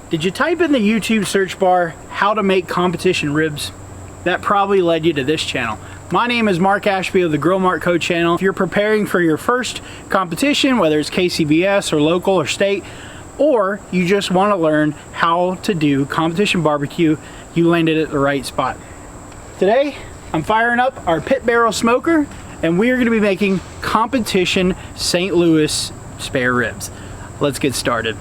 Did you type in the YouTube search bar, how to make competition ribs? That probably led you to this channel. My name is Mark Ashby of the Grill Mark Co channel. If you're preparing for your first competition, whether it's KCBS or local or state, or you just want to learn how to do competition barbecue, you landed at the right spot. Today, I'm firing up our pit barrel smoker, and we are going to be making competition St. Louis spare ribs. Let's get started.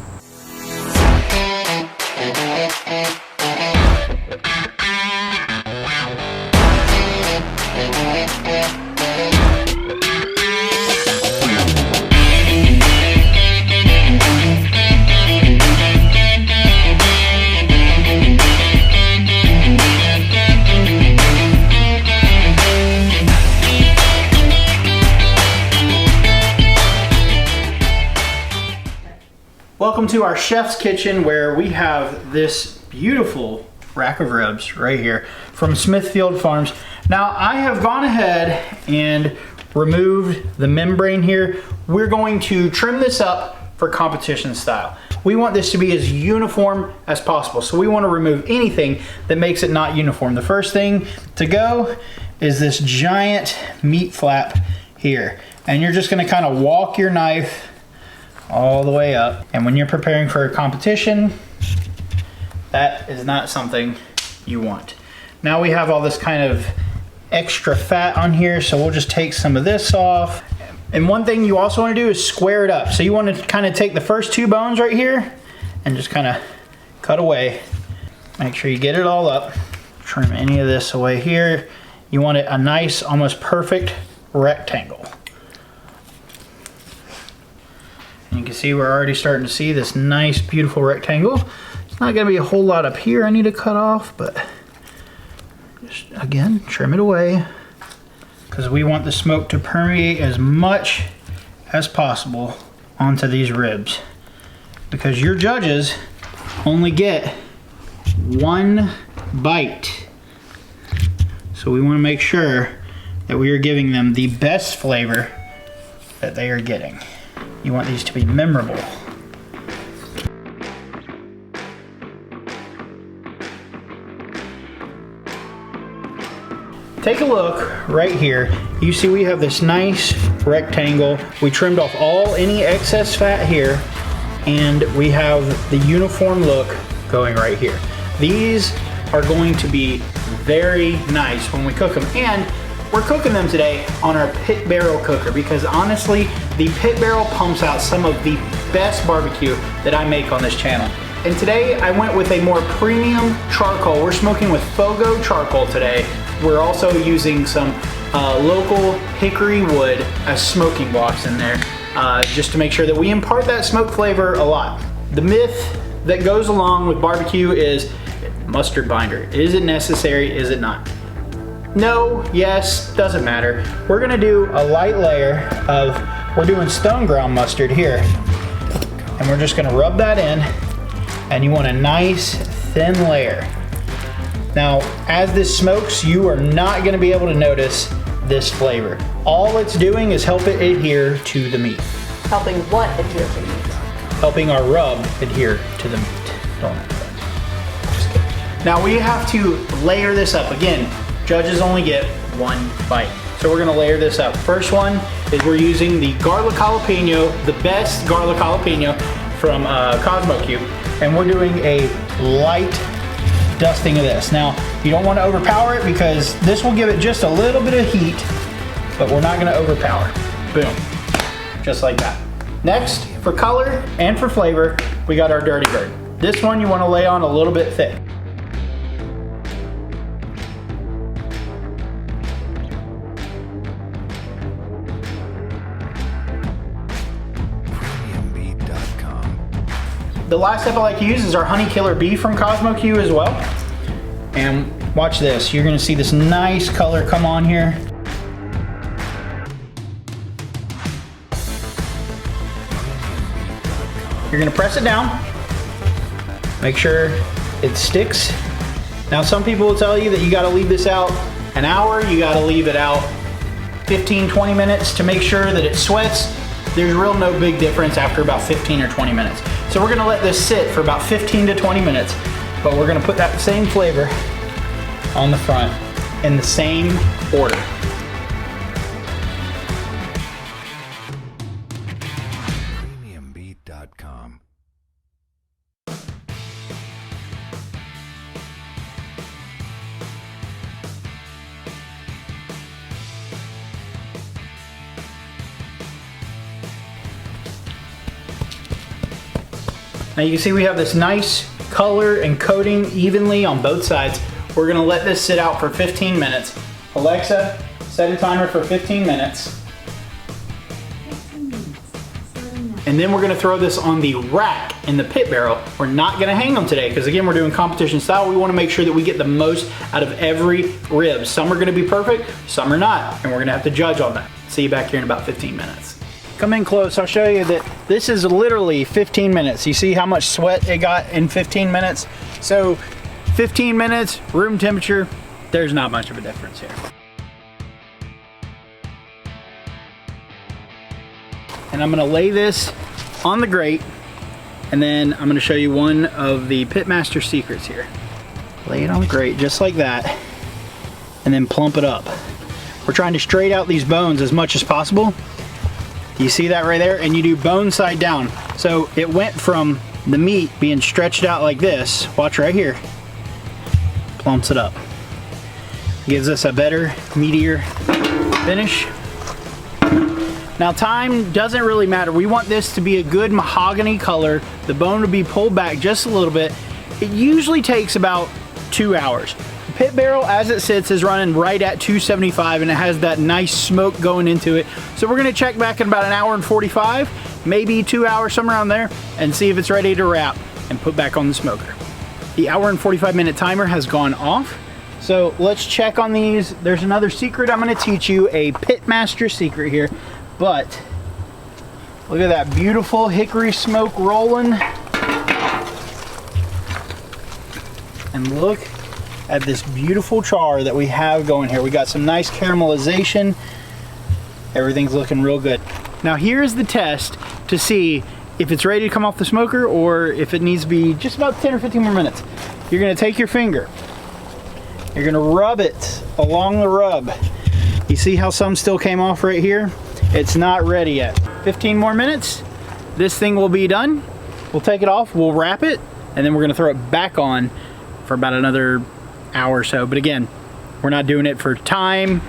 Welcome to our chef's kitchen, where we have this beautiful rack of ribs right here from Smithfield Farms. Now, I have gone ahead and removed the membrane here. We're going to trim this up for competition style. We want this to be as uniform as possible, so we want to remove anything that makes it not uniform. The first thing to go is this giant meat flap here, and you're just going to kind of walk your knife all the way up. And when you're preparing for a competition, that is not something you want. Now we have all this kind of extra fat on here, so we'll just take some of this off. And one thing you also want to do is square it up. So you want to kind of take the first two bones right here and just kind of cut away. Make sure you get it all up. Trim any of this away here. You want it a nice, almost perfect rectangle. And you can see we're already starting to see this nice, beautiful rectangle. It's not going to be a whole lot up here I need to cut off, but just, again, trim it away, because we want the smoke to permeate as much as possible onto these ribs, because your judges only get one bite. So we want to make sure that we are giving them the best flavor that they are getting. You want these to be memorable. Take a look right here. You see we have this nice rectangle. We trimmed off any excess fat here, and we have the uniform look going right here. These are going to be very nice when we cook them, and we're cooking them today on our pit barrel cooker, because honestly, the pit barrel pumps out some of the best barbecue that I make on this channel. And today I went with a more premium charcoal. We're smoking with Fogo charcoal today. We're also using some local hickory wood as smoking blocks in there, just to make sure that we impart that smoke flavor a lot. The myth that goes along with barbecue is mustard binder. Is it necessary? Is it not? No, yes, doesn't matter. We're gonna do a light layer of, we're doing stone ground mustard here. And we're just gonna rub that in, and you want a nice thin layer. Now, as this smokes, you are not gonna be able to notice this flavor. All it's doing is help it adhere to the meat. Helping what adhere to the meat? Helping our rub adhere to the meat. Don't. Just kidding. Now we have to layer this up. Again, judges only get one bite. So we're gonna layer this up. First one is we're using the garlic jalapeno, the best garlic jalapeno from Kosmos Cube. And we're doing a light dusting of this. Now, you don't wanna overpower it, because this will give it just a little bit of heat, but we're not gonna overpower. Boom, just like that. Next, for color and for flavor, we got our Dirty Bird. This one you wanna lay on a little bit thick. The last step I like to use is our Honey Killer Beef from Kosmos Q as well. And watch this, you're gonna see this nice color come on here. You're gonna press it down, make sure it sticks. Now, some people will tell you that you gotta leave this out an hour, you gotta leave it out 15-20 minutes to make sure that it sweats. There's real no big difference after about 15 or 20 minutes. So So we're gonna let this sit for about 15 to 20 minutes, but we're gonna put that same flavor on the front in the same order. Premiumbeat.com. Now you can see we have this nice color and coating evenly on both sides. We're gonna let this sit out for 15 minutes. Alexa, set a timer for 15 minutes. And then we're gonna throw this on the rack in the pit barrel. We're not gonna hang them today, because again, we're doing competition style. We wanna make sure that we get the most out of every rib. Some are gonna be perfect, some are not, and we're gonna have to judge on that. See you back here in about 15 minutes. Come in close, I'll show you that this is literally 15 minutes. You see how much sweat it got in 15 minutes? So 15 minutes, room temperature, there's not much of a difference here. And I'm gonna lay this on the grate, and then I'm gonna show you one of the Pitmaster secrets here. Lay it on the grate just like that, and then plump it up. We're trying to straight out these bones as much as possible. You see that right there? And you do bone side down. So it went from the meat being stretched out like this, watch right here, plumps it up. Gives us a better, meatier finish. Now time doesn't really matter. We want this to be a good mahogany color. The bone to be pulled back just a little bit. It usually takes about 2 hours. The pit barrel as it sits is running right at 275, and it has that nice smoke going into it. So we're gonna check back in about 1 hour and 45, maybe 2 hours, somewhere around there, and see if it's ready to wrap and put back on the smoker. The 1 hour and 45 minute timer has gone off. So let's check on these. There's another secret I'm gonna teach you, a Pitmaster secret here. But look at that beautiful hickory smoke rolling. And look at this beautiful char that we have going here. We got some nice caramelization. Everything's looking real good. Now here's the test to see if it's ready to come off the smoker or if it needs to be just about 10 or 15 more minutes. You're gonna take your finger. You're gonna rub it along the rub. You see how some still came off right here? It's not ready yet. 15 more minutes, this thing will be done. We'll take it off, we'll wrap it, and then we're gonna throw it back on for about another hour or so. But again, we're not doing it for time.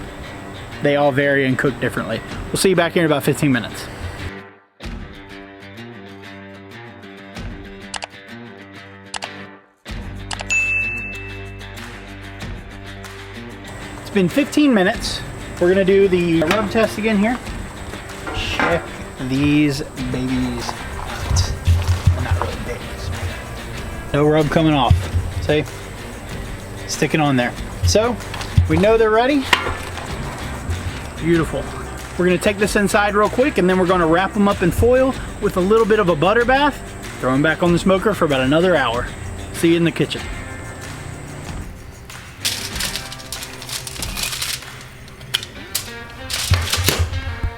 They all vary and cook differently. We'll see you back here in about 15 minutes. It's been 15 minutes. We're gonna do the rub test again here. Check these babies out. They're not really babies. No rub coming off. See? Sticking on there. So, we know they're ready. Beautiful. We're gonna take this inside real quick, and then we're gonna wrap them up in foil with a little bit of a butter bath. Throw them back on the smoker for about another hour. See you in the kitchen.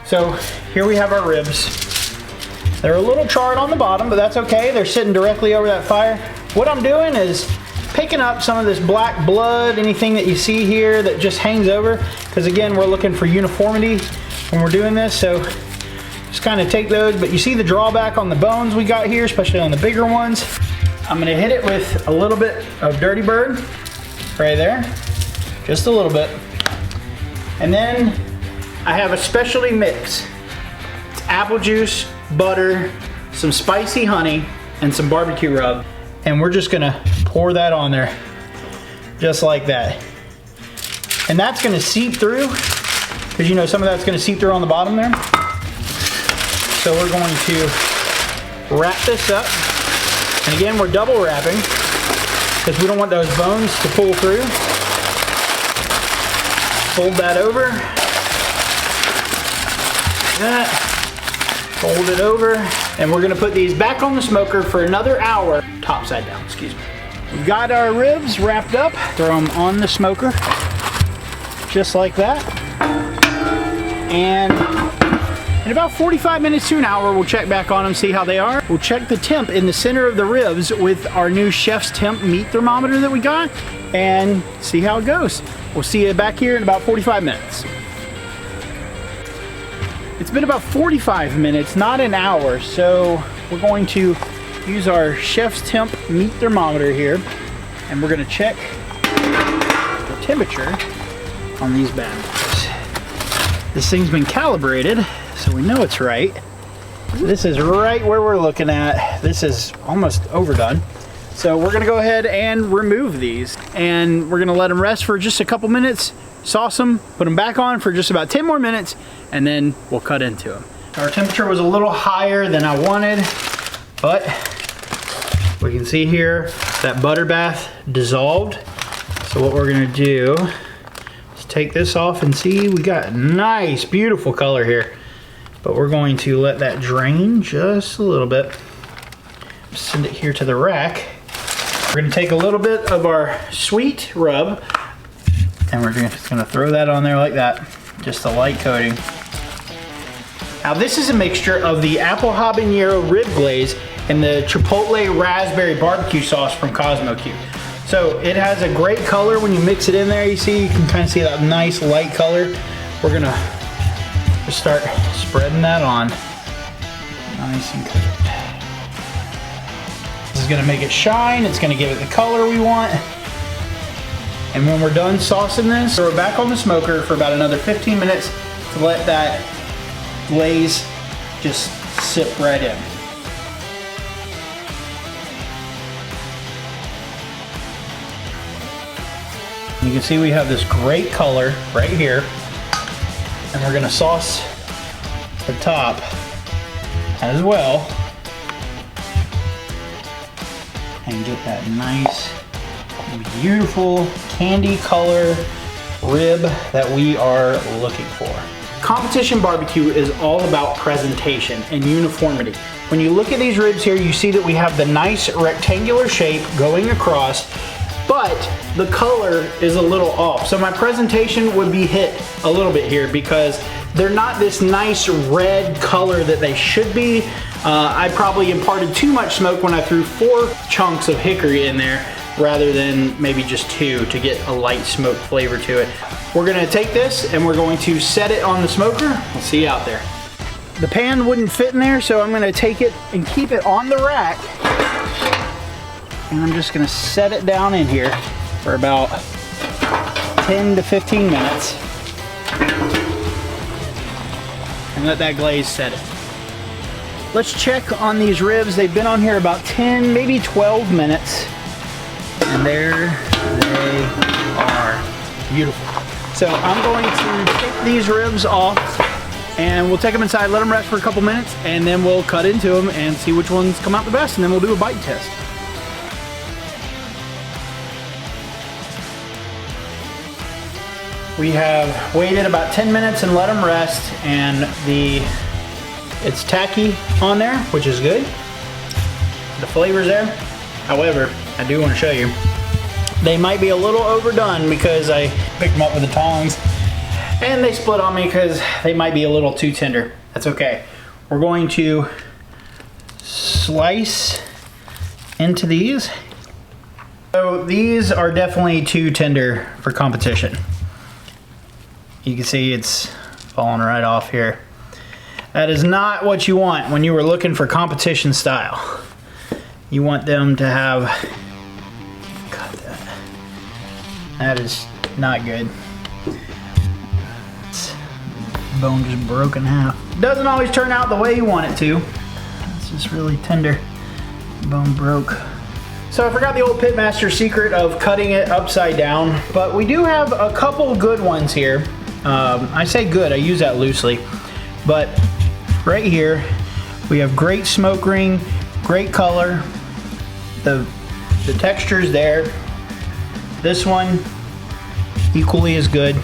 So here we have our ribs. They're a little charred on the bottom, but that's okay. They're sitting directly over that fire. What I'm doing is picking up some of this black blood, anything that you see here that just hangs over, because again, we're looking for uniformity when we're doing this. So just kind of take those, but you see the drawback on the bones we got here, especially on the bigger ones. I'm gonna hit it with a little bit of Dirty Bird right there, just a little bit. And then I have a specialty mix. It's apple juice, butter, some spicy honey, and some barbecue rub. And we're just gonna pour that on there, just like that. And that's gonna seep through, because you know some of that's gonna seep through on the bottom there. So we're going to wrap this up. And again, we're double wrapping, because we don't want those bones to pull through. Fold that over. That, fold it over, and we're gonna put these back on the smoker for another hour, top side down, excuse me. We've got our ribs wrapped up, throw them on the smoker, just like that. And In about 45 minutes to an hour, we'll check back on them, see how they are. We'll check the temp in the center of the ribs with our new chef's temp meat thermometer that we got and see how it goes. We'll see you back here in about 45 minutes. It's been about 45 minutes, not an hour, so we're going to use our chef's temp meat thermometer here and we're going to check the temperature on these bad boys. This thing's been calibrated, so we know it's right. This is right where we're looking at. This is almost overdone. So we're gonna go ahead and remove these and we're gonna let them rest for just a couple minutes, sauce them, put them back on for just about 10 more minutes, and then we'll cut into them. Our temperature was a little higher than I wanted, but we can see here that butter bath dissolved. So what we're gonna do is take this off and see we got nice, beautiful color here. But we're going to let that drain just a little bit. Send it here to the rack. We're gonna take a little bit of our sweet rub and we're just gonna throw that on there like that. Just a light coating. Now this is a mixture of the apple habanero rib glaze and the chipotle raspberry barbecue sauce from Kosmos. So it has a great color when you mix it in there. You can kind of see that nice light color. We're gonna just start spreading that on. Nice and good. This is gonna make it shine. It's gonna give it the color we want. And when we're done saucing this, we're back on the smoker for about another 15 minutes to let that glaze just sip right in. You can see we have this great color right here. And we're gonna sauce the top as well and get that nice, beautiful candy color rib that we are looking for. Competition barbecue is all about presentation and uniformity. When you look at these ribs here, you see that we have the nice rectangular shape going across, but the color is a little off. So my presentation would be hit a little bit here because they're not this nice red color that they should be. I probably imparted too much smoke when I threw 4 chunks of hickory in there rather than maybe just 2 to get a light smoke flavor to it. We're gonna take this and we're going to set it on the smoker. We'll see you out there. The pan wouldn't fit in there, so I'm gonna take it and keep it on the rack. And I'm just gonna set it down in here for about 10 to 15 minutes. And let that glaze set it. Let's check on these ribs. They've been on here about 10, maybe 12 minutes. And there they are. Beautiful. So I'm going to take these ribs off and we'll take them inside, let them rest for a couple minutes, and then we'll cut into them and see which ones come out the best, and then we'll do a bite test. We have waited about 10 minutes and let them rest, and it's tacky on there, which is good. The flavor's there. However, I do want to show you, they might be a little overdone because I picked them up with the tongs and they split on me because they might be a little too tender. That's okay. We're going to slice into these. So these are definitely too tender for competition. You can see it's falling right off here. That is not what you want when you were looking for competition style. You want them to have, cut that. That is not good. Bone just broke in half. Doesn't always turn out the way you want it to. It's just really tender. Bone broke. So I forgot the old pitmaster secret of cutting it upside down, but we do have a couple good ones here. I say good, I use that loosely, but right here we have great smoke ring, great color. The texture's there. This one equally as good.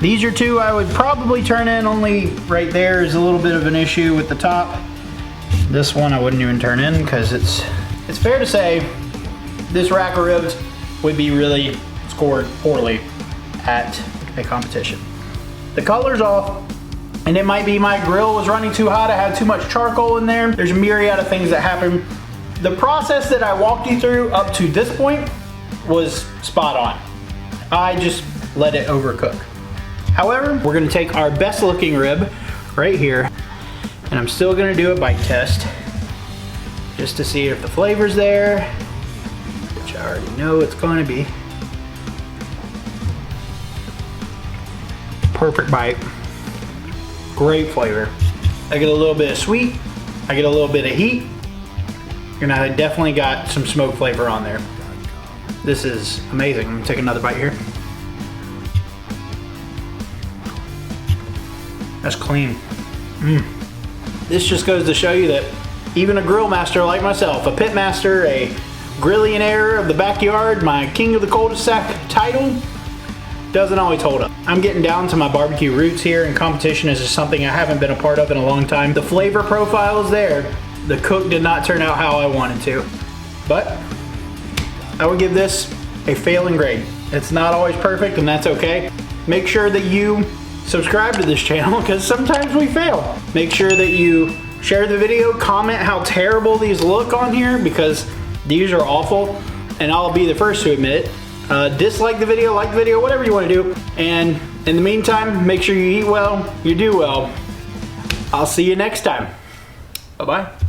These are two I would probably turn in, only right there is a little bit of an issue with the top. This one I wouldn't even turn in because it's fair to say this rack of ribs would be really scored poorly at a competition. The color's off, And it might be my grill was running too hot, I had too much charcoal in there. There's a myriad of things that happen. The process that I walked you through up to this point was spot on. I just let it overcook. However, we're gonna take our best looking rib right here, and I'm still gonna do a bite test just to see if the flavor's there, which I already know it's gonna be. Perfect bite. Great flavor. I get a little bit of sweet, I get a little bit of heat, and I definitely got some smoke flavor on there. This is amazing. I'm gonna take another bite here. That's clean. This just goes to show you that even a grill master like myself, a pit master, a grillionaire of the backyard, my king of the cul-de-sac title, doesn't always hold up. I'm getting down to my barbecue roots here, and competition is just something I haven't been a part of in a long time. The flavor profile is there. The cook did not turn out how I wanted to, but I would give this a failing grade. It's not always perfect, and that's okay. Make sure that you subscribe to this channel, because sometimes we fail. Make sure that you share the video, comment how terrible these look on here, because these are awful, and I'll be the first to admit it. Dislike the video, like the video, whatever you want to do. And in the meantime, make sure you eat well, you do well. I'll see you next time. Bye-bye.